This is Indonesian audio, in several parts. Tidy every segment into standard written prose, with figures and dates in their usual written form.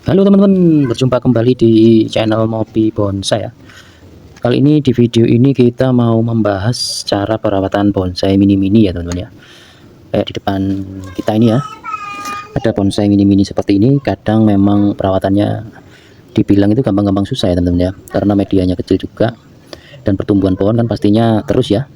Halo teman-teman, berjumpa kembali di channel Mopi Bonsai ya. Kali ini di video ini kita mau membahas cara perawatan bonsai mini-mini ya teman-teman ya. Kayak di depan kita ini ya, ada bonsai mini-mini seperti ini. Kadang memang perawatannya dibilang itu gampang-gampang susah ya teman-teman ya, karena medianya kecil juga dan pertumbuhan pohon kan pastinya terus ya.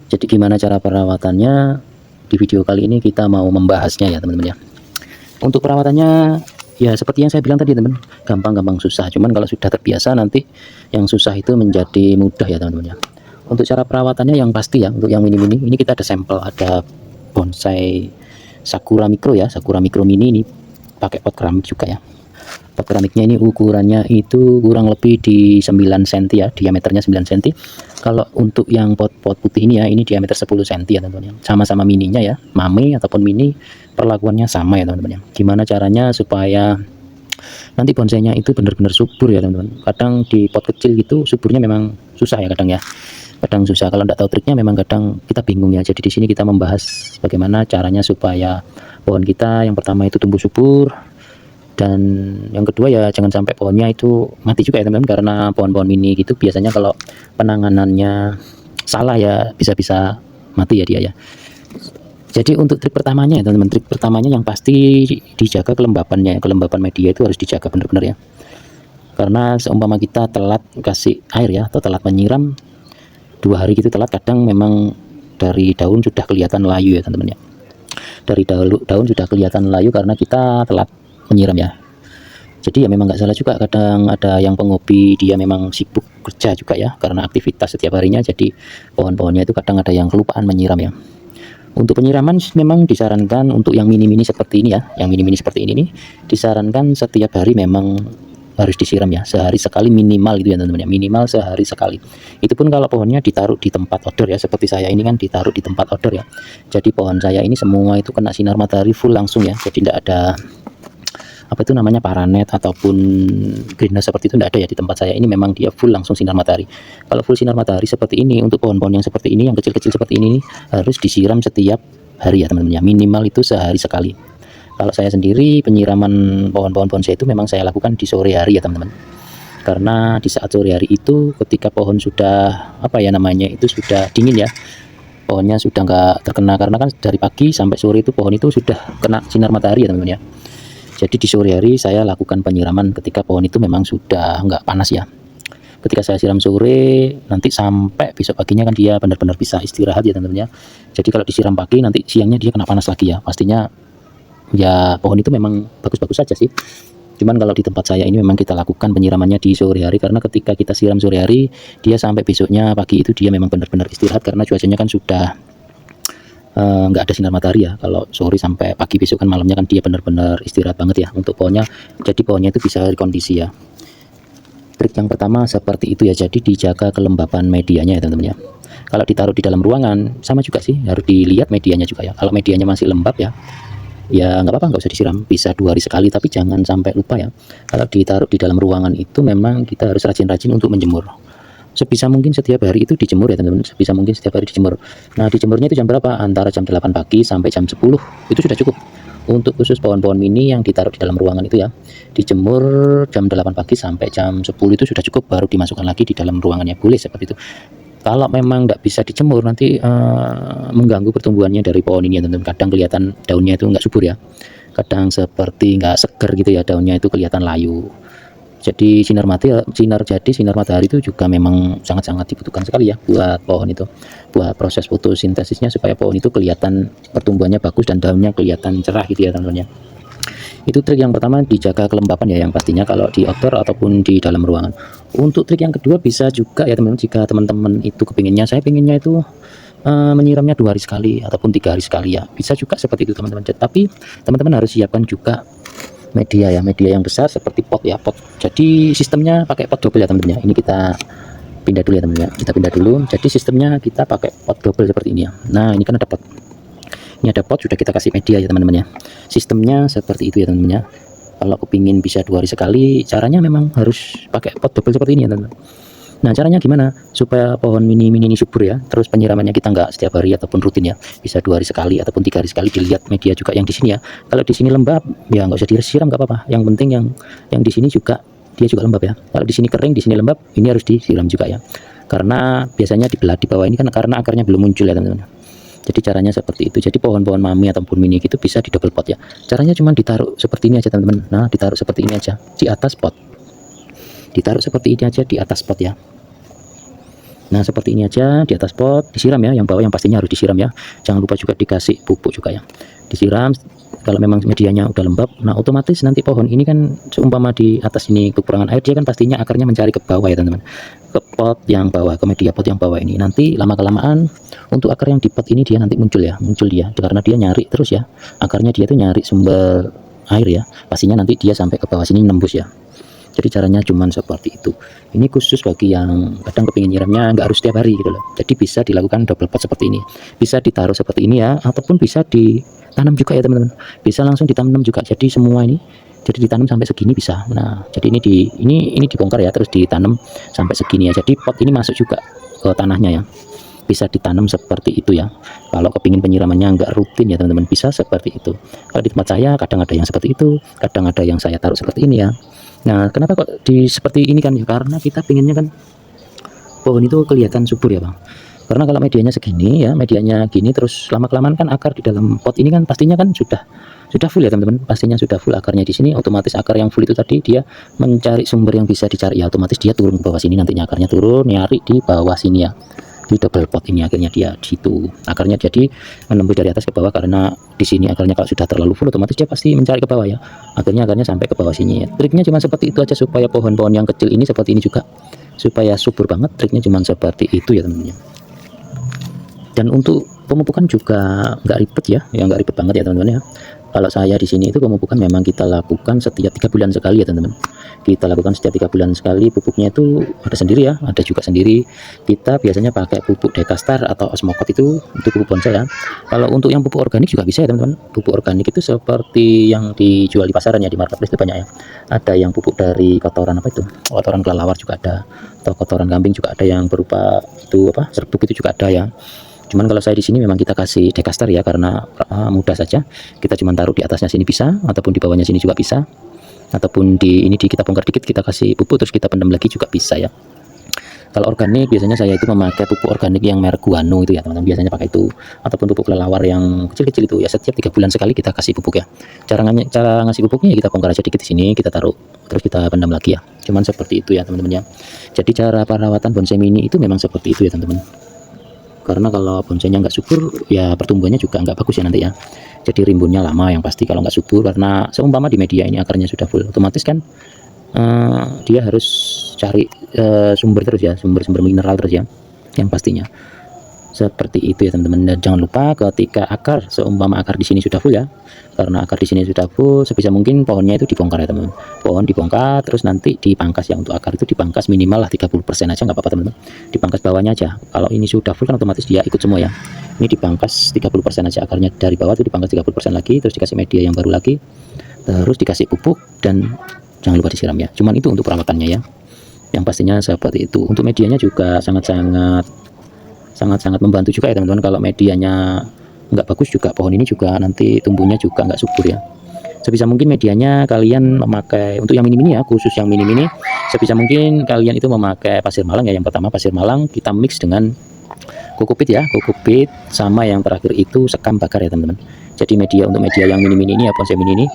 Jadi gimana cara perawatannya? Di video kali ini kita mau membahasnya ya teman-teman ya. Untuk perawatannya ya seperti yang saya bilang tadi teman, gampang-gampang susah. Cuman kalau sudah terbiasa nanti yang susah itu menjadi mudah ya teman-teman ya. Untuk cara perawatannya yang pasti ya, untuk yang mini-mini ini kita ada sampel, ada bonsai sakura mikro ya, sakura mikro mini ini pakai pot keramik juga ya. Pot keramiknya ini ukurannya itu kurang lebih di 9 cm ya, diameternya 9 cm. Kalau untuk yang pot-pot putih ini ya, ini diameter 10 cm ya teman-teman. Sama-sama mininya ya, mame ataupun mini perlakuannya sama ya teman-teman ya. Gimana caranya supaya nanti bonsainya itu benar-benar subur ya teman-teman. Kadang di pot kecil gitu suburnya memang susah ya kadang ya. Kadang susah, kalau tidak tahu triknya memang kadang kita bingung ya. Jadi di sini kita membahas bagaimana caranya supaya pohon kita yang pertama itu tumbuh subur, dan yang kedua ya jangan sampai pohonnya itu mati juga ya teman-teman, karena pohon-pohon mini gitu biasanya kalau penanganannya salah ya bisa-bisa mati ya dia ya. Jadi untuk trik pertamanya ya teman-teman, trik pertamanya yang pasti dijaga kelembapannya, kelembapan media itu harus dijaga benar-benar ya. Karena seumpama kita telat kasih air ya, atau telat menyiram 2 hari gitu telat, kadang memang dari daun sudah kelihatan layu ya teman-teman ya. Dari daun sudah kelihatan layu karena kita telat menyiram ya. Jadi ya memang nggak salah juga, kadang ada yang penghobi dia memang sibuk kerja juga ya, karena aktivitas setiap harinya, jadi pohon-pohonnya itu kadang ada yang kelupaan menyiram ya. Untuk penyiraman memang disarankan untuk yang mini-mini seperti ini ya, yang mini-mini seperti ini nih disarankan setiap hari memang harus disiram ya, sehari sekali minimal gitu ya teman-teman ya, minimal sehari sekali. Itu pun kalau pohonnya ditaruh di tempat outdoor ya, seperti saya ini kan ditaruh di tempat outdoor ya. Jadi pohon saya ini semua itu kena sinar matahari full langsung ya, jadi tidak ada apa itu namanya paranet ataupun greenhouse seperti itu, tidak ada ya di tempat saya ini, memang dia full langsung sinar matahari. Kalau full sinar matahari seperti ini, untuk pohon-pohon yang seperti ini, yang kecil-kecil seperti ini harus disiram setiap hari ya teman-teman ya, minimal itu sehari sekali. Kalau saya sendiri penyiraman pohon-pohon bonsai itu memang saya lakukan di sore hari ya teman-teman, karena di saat sore hari itu ketika pohon sudah apa ya namanya itu sudah dingin ya, pohonnya sudah nggak terkena, karena kan dari pagi sampai sore itu pohon itu sudah kena sinar matahari ya teman-teman ya. Jadi di sore hari saya lakukan penyiraman ketika pohon itu memang sudah nggak panas ya. Ketika saya siram sore, nanti sampai besok paginya kan dia benar-benar bisa istirahat ya teman-teman ya. Jadi kalau disiram pagi, nanti siangnya dia kena panas lagi ya. Pastinya ya pohon itu memang bagus-bagus saja sih. Cuman kalau di tempat saya ini memang kita lakukan penyiramannya di sore hari, karena ketika kita siram sore hari, dia sampai besoknya pagi itu dia memang benar-benar istirahat, karena cuacanya kan sudah nggak ada sinar matahari ya. Kalau sore sampai pagi besok kan malamnya kan dia benar-benar istirahat banget ya untuk pohonnya. Jadi pohonnya itu bisa kondisi ya. Trik yang pertama seperti itu ya, jadi dijaga kelembapan medianya ya teman-teman ya. Kalau ditaruh di dalam ruangan sama juga sih, harus dilihat medianya juga ya. Kalau medianya masih lembab ya, ya nggak apa-apa, nggak usah disiram, bisa 2 hari sekali, tapi jangan sampai lupa ya. Kalau ditaruh di dalam ruangan itu memang kita harus rajin-rajin untuk menjemur. Sebisa mungkin setiap hari itu dijemur ya teman-teman, sebisa mungkin setiap hari dijemur. Nah dijemurnya itu jam berapa? Antara jam 8 pagi sampai jam 10 itu sudah cukup. Untuk khusus pohon-pohon mini yang ditaruh di dalam ruangan itu ya, dijemur jam 8 pagi sampai jam 10 itu sudah cukup, baru dimasukkan lagi di dalam ruangannya, boleh seperti itu. Kalau memang nggak bisa dijemur nanti mengganggu pertumbuhannya dari pohon ini ya teman-teman. Kadang kelihatan daunnya itu nggak subur ya, kadang seperti nggak seger gitu ya, daunnya itu kelihatan layu. Jadi sinar matahari itu juga memang sangat-sangat dibutuhkan sekali ya buat pohon itu, buat proses fotosintesisnya, supaya pohon itu kelihatan pertumbuhannya bagus dan daunnya kelihatan cerah gitu ya teman-teman ya. Itu trik yang pertama, dijaga kelembapan ya yang pastinya kalau di outdoor ataupun di dalam ruangan. Untuk trik yang kedua bisa juga ya teman-teman, jika teman-teman itu kepinginnya, saya pinginnya itu menyiramnya 2 hari sekali ataupun 3 hari sekali ya, bisa juga seperti itu teman-teman. Tapi teman-teman harus siapkan juga media ya, media yang besar seperti pot ya, pot. Jadi sistemnya pakai pot double ya teman-teman ya. Ini kita pindah dulu ya teman-teman ya, kita pindah dulu. Jadi sistemnya kita pakai pot double seperti ini ya. Nah ini kan ada pot, ini ada pot, sudah kita kasih media ya teman-teman ya. Sistemnya seperti itu ya teman-teman ya. Kalau kepingin bisa 2 hari sekali, caranya memang harus pakai pot double seperti ini ya teman-teman. Nah, caranya gimana supaya pohon mini-mini ini subur ya, terus penyiramannya kita nggak setiap hari ataupun rutin ya, bisa 2 hari sekali ataupun 3 hari sekali. Dilihat media juga yang di sini ya, kalau di sini lembab ya nggak usah disiram, nggak apa-apa, yang penting yang di sini juga dia juga lembab ya. Kalau di sini kering, di sini lembab, ini harus disiram juga ya, karena biasanya di bawah ini kan karena akarnya belum muncul ya teman-teman. Jadi caranya seperti itu. Jadi pohon-pohon mami ataupun mini itu bisa di double pot ya, caranya cuma ditaruh seperti ini aja teman-teman. Nah, ditaruh seperti ini aja di atas pot, ditaruh seperti ini aja di atas pot ya. Nah, seperti ini aja di atas pot, disiram ya, yang bawah yang pastinya harus disiram ya. Jangan lupa juga dikasih pupuk juga ya. Disiram kalau memang medianya udah lembab. Nah, otomatis nanti pohon ini kan seumpama di atas ini kekurangan air, dia kan pastinya akarnya mencari ke bawah ya teman-teman. Ke pot yang bawah, ke media pot yang bawah ini. Nanti lama-kelamaan untuk akar yang di pot ini dia nanti muncul ya, muncul dia karena dia nyari terus ya. Akarnya dia tuh nyari sumber air ya. Pastinya nanti dia sampai ke bawah sini nembus ya. Jadi caranya cuman seperti itu. Ini khusus bagi yang kadang kepingin nyiramnya nggak harus setiap hari gitu loh. Jadi bisa dilakukan double pot seperti ini. Bisa ditaruh seperti ini ya, ataupun bisa ditanam juga ya teman-teman. Bisa langsung ditanam juga. Jadi semua ini jadi ditanam sampai segini bisa. Nah, jadi ini dibongkar ya, terus ditanam sampai segini ya. Jadi pot ini masuk juga ke tanahnya ya. Bisa ditanam seperti itu ya. Kalau kepingin penyiramannya nggak rutin ya teman-teman, bisa seperti itu. Kalau di tempat saya kadang ada yang seperti itu, kadang ada yang saya taruh seperti ini ya. Nah, kenapa kok seperti ini kan ya, karena kita pinginnya kan pohon itu kelihatan subur ya bang. Karena kalau medianya segini ya, medianya gini, terus lama-kelamaan kan akar di dalam pot ini kan pastinya kan sudah full ya teman-teman. Pastinya sudah full akarnya di sini. Otomatis akar yang full itu tadi dia mencari sumber yang bisa dicari ya, otomatis dia turun ke bawah sini, nantinya akarnya turun nyari di bawah sini ya, di double pot ini. Akhirnya dia di situ akarnya jadi menembus dari atas ke bawah, karena di sini akarnya kalau sudah terlalu full otomatis dia pasti mencari ke bawah ya. Akhirnya akarnya sampai ke bawah sini ya. Triknya cuma seperti itu aja supaya pohon-pohon yang kecil ini seperti ini juga supaya subur banget. Triknya cuma seperti itu ya teman-teman. Dan untuk pemupukan juga nggak ribet ya, nggak ribet banget ya teman-teman ya. Kalau saya di sini itu pemupukan memang kita lakukan setiap 3 bulan sekali ya teman-teman. Kita lakukan setiap 3 bulan sekali. Pupuknya itu ada sendiri ya, ada juga sendiri. Kita biasanya pakai pupuk Dekastar atau Osmokot itu untuk pupuk bonsai ya. Kalau untuk yang pupuk organik juga bisa ya teman-teman. Pupuk organik itu seperti yang dijual di pasaran ya, di marketplace itu banyak ya. Ada yang pupuk dari kotoran apa itu? Kotoran kelelawar juga ada, atau kotoran kambing juga ada yang berupa itu apa? Serbuk itu juga ada ya. Cuman kalau saya di sini memang kita kasih Dekastar ya, karena mudah saja. Kita cuma taruh di atasnya sini bisa, ataupun di bawahnya sini juga bisa, ataupun kita bongkar dikit, kita kasih pupuk terus kita pendam lagi juga bisa ya. Kalau organik biasanya saya itu memakai pupuk organik yang merek Guano itu ya teman-teman, biasanya pakai itu, ataupun pupuk kelelawar yang kecil-kecil itu ya. Setiap 3 bulan sekali kita kasih pupuk ya. Cara ngasih pupuknya ya, kita bongkar aja dikit di sini, kita taruh terus kita pendam lagi ya. Cuman seperti itu ya teman-teman ya. Jadi cara perawatan bonsai mini itu memang seperti itu ya teman-teman. Karena kalau bonsainya nggak subur ya pertumbuhannya juga nggak bagus ya nanti ya. Jadi rimbunnya lama yang pasti kalau nggak subur, karena seumpama di media ini akarnya sudah full, otomatis kan dia harus cari sumber terus ya, sumber mineral terus ya, yang pastinya seperti itu ya teman-teman. Dan jangan lupa ketika seumpama akar di sini sudah full ya, karena akar di sini sudah full, sebisa mungkin pohonnya itu dibongkar ya teman-teman. Pohon dibongkar terus nanti dipangkas ya. Untuk akar itu dipangkas minimal lah 30% aja, nggak apa-apa teman-teman. Dipangkas bawahnya aja. Kalau ini sudah full kan otomatis dia ikut semua ya. Ini dipangkas 30% aja akarnya, dari bawah itu dipangkas 30% lagi, terus dikasih media yang baru lagi, terus dikasih pupuk, dan jangan lupa disiram ya. Cuman itu untuk perawatannya ya, yang pastinya seperti itu. Untuk medianya juga sangat-sangat membantu juga ya teman-teman. Kalau medianya nggak bagus juga, pohon ini juga nanti tumbuhnya juga nggak subur ya. Sebisa mungkin medianya kalian memakai untuk yang mini-mini ya, khusus yang mini-mini, sebisa mungkin kalian itu memakai pasir malang ya. Yang pertama pasir malang kita mix dengan kokopit ya, kokopit, sama yang terakhir itu sekam bakar ya teman-teman. Jadi untuk media yang mini-mini ini ya, bonsai mini ini,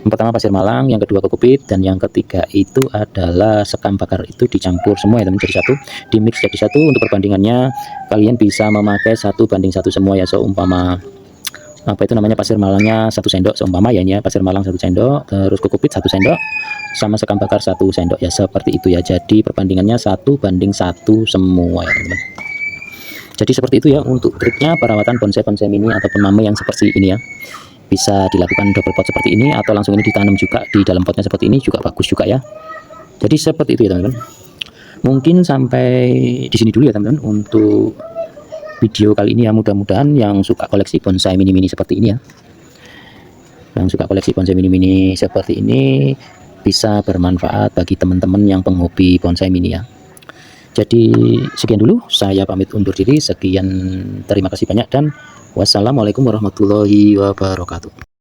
yang pertama pasir malang, yang kedua kokopit, dan yang ketiga itu adalah sekam bakar. Itu dicampur semua ya teman, jadi satu, di mix jadi satu. Untuk perbandingannya kalian bisa memakai 1:1 semua ya. Seumpama apa itu namanya, pasir malangnya 1 sendok seumpama ya, ini ya, pasir malang 1 sendok, terus kokopit 1 sendok, sama sekam bakar 1 sendok ya, seperti itu ya. Jadi perbandingannya 1:1 semua ya teman-teman. Jadi seperti itu ya untuk triknya perawatan bonsai mini ataupun mame yang seperti ini ya. Bisa dilakukan double pot seperti ini, atau langsung ini ditanam juga di dalam potnya seperti ini juga bagus juga ya. Jadi seperti itu ya teman-teman. Mungkin sampai di sini dulu ya teman-teman untuk video kali ini ya. Mudah-mudahan yang suka koleksi bonsai mini-mini seperti ini ya, yang suka koleksi bonsai mini-mini seperti ini bisa bermanfaat bagi teman-teman yang penghobi bonsai mini ya. Jadi sekian dulu, saya pamit undur diri. Sekian, terima kasih banyak dan wassalamualaikum warahmatullahi wabarakatuh.